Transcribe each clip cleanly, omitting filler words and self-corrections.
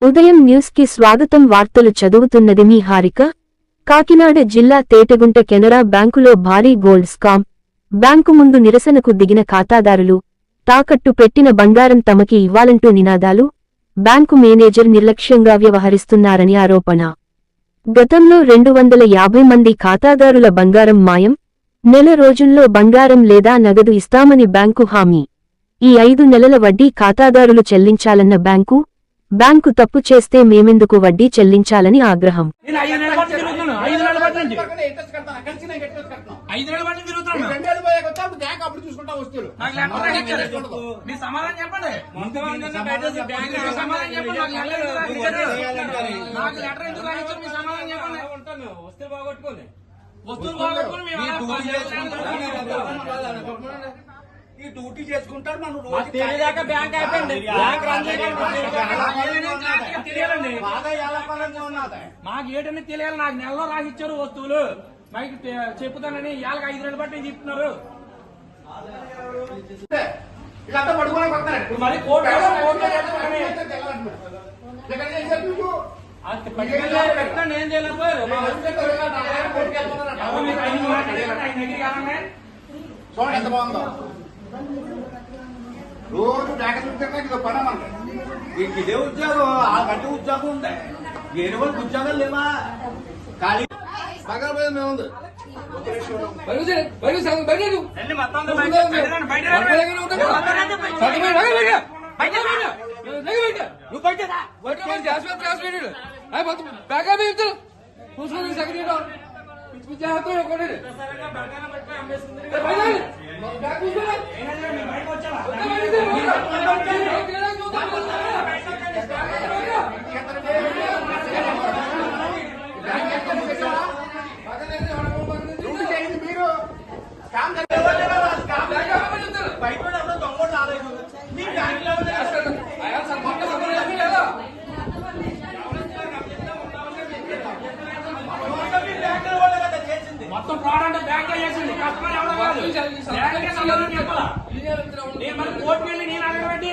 ఉదయం న్యూస్ కి స్వాగతం. వార్తలు చదువుతున్నది మీ హారిక. కాకినాడ జిల్లా తేటగుంట కెనరా బ్యాంకులో భారీ గోల్డ్ స్కామ్. బ్యాంకు ముందు నిరసనకు దిగిన ఖాతాదారులు తాకట్టు పెట్టిన బంగారం తమకి ఇవ్వాలంటూ నినాదాలు. బ్యాంకు మేనేజర్ నిర్లక్ష్యంగా వ్యవహరిస్తున్నారని ఆరోపణ. గతంలో 250 మంది ఖాతాదారుల బంగారం మాయం. నెల రోజుల్లో బంగారం లేదా నగదు ఇస్తామని బ్యాంకు హామీ. ఈ 5 నెలల వడ్డీ ఖాతాదారులు చెల్లించాలన్న బ్యాంకు తప్పు చేస్తే మేమెందుకు వడ్డీ చెల్లించాలని ఆగ్రహం. ఈ డ్యూటీ చేసుకుంటారు మనం తెలియదాకా బ్యాంక్ అయిపోయింది. మాకు ఏటని తెలియాలి. నాకు నెలలో రాసిచ్చారు వస్తువులు. మైకి చెప్పుతానని ఇవాళకి 5 నెలలు బట్టి చెప్తున్నారు. మరి పెట్టండి. ఏం చేయలేకపోయారు. చూడండి ఎంత బాగుందో. రోజు ప్యాకెట్ ఇది పని మనకి. ఇదే ఉద్యోగం, ఆ గట్టి ఉద్యోగం ఉంది. వేరే వాళ్ళకి ఉద్యోగాలు లేవా? ఖాళీ పగలపోయేది మేము ఉంది. మొత్తం ఫ్రాడ్ బ్యాంక్ చేసింది. కస్టమర్ ఎవరో కాదు. మరి కోర్టుకు వెళ్ళి నేను అడగబెట్టి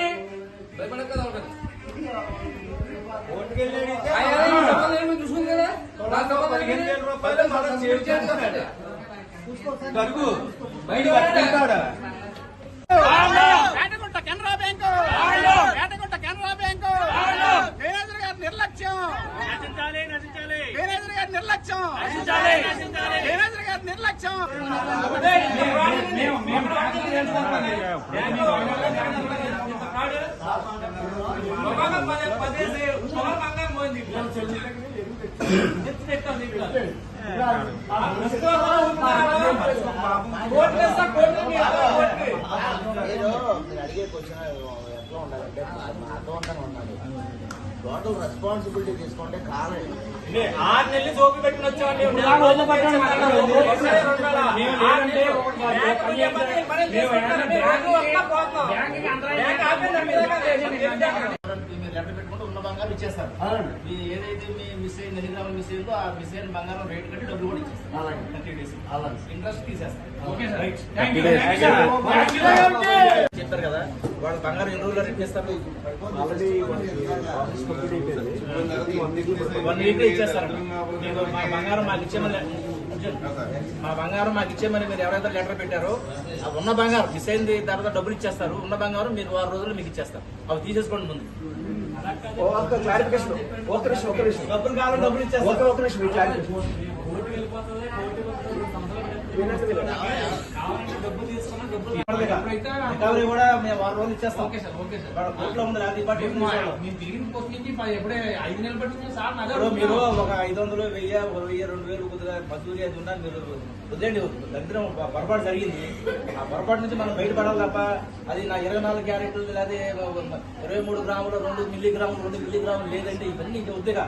చూసుకుంది కదా. 15,000 రూపాయలు మనం సేవ్ చేస్తాడు. కెనరా బ్యాంకు మేనేజర్ గారి నిర్లక్ష్యం. మేనేజర్ గారి నిర్లక్ష్యం. మేనేజర్ గారి నిర్లక్ష్యం. అడిగే క్వశ్చన్ ఎట్లా ఉండాలంటే అర్థవంతంగా ఉండాలి. టోటల్ రెస్పాన్సిబిలిటీ తీసుకుంటే కాలం 6 నెలలు సోపు పెట్టుకుని వచ్చామండి. లెటర్ పెట్టుకుంటే ఉన్న బంగారం ఇచ్చేస్తారు. ఏదైతే మీ మిస్ అయిన 10 గ్రాములు మిస్ అయిందో ఆ మిస్ అయిన బంగారం రేట్ కట్టి డబ్బులు కూడా ఇచ్చేస్తారు. 30 days ఇంట్రెస్ట్ తీసేస్తారు. చెప్తారు కదా వాళ్ళు బంగారం ఎన్ని రోజుల్లో రేట్ చేస్తారు. 1 week ఇచ్చేస్తారు. మా బంగారం మాకు ఇచ్చేమని మీరు ఎవరైతే లెటర్ పెట్టారో ఉన్న బంగారం మిస్ అయింది తర్వాత డబ్బులు ఇచ్చేస్తారు. ఉన్న బంగారం మీరు 6 రోజులు మీకు ఇచ్చేస్తారు. అవి తీసేసుకోండి ముందు. డబ్బులు కావాలి డబ్బులు ఇచ్చేస్తారు. రికవరీ కూడా మేము 6 రోజులు ఇచ్చేస్తాం. కోర్టులో ఉంది. మీరు ఒక 500, 1000, 1000, 2000 కొద్దిగా మజూరీ అది ఉన్నా మీరు వద్దండి. దరిద్రం పొరపాటు జరిగింది. ఆ పొరపాటు నుంచి మనం బయటపడాలి తప్ప అది నా 24 క్యారెట్లు లేదా 23 గ్రాములు 2 మిల్లీగ్రాములు లేదండి. ఇవన్నీ ఇంకా వద్దుగా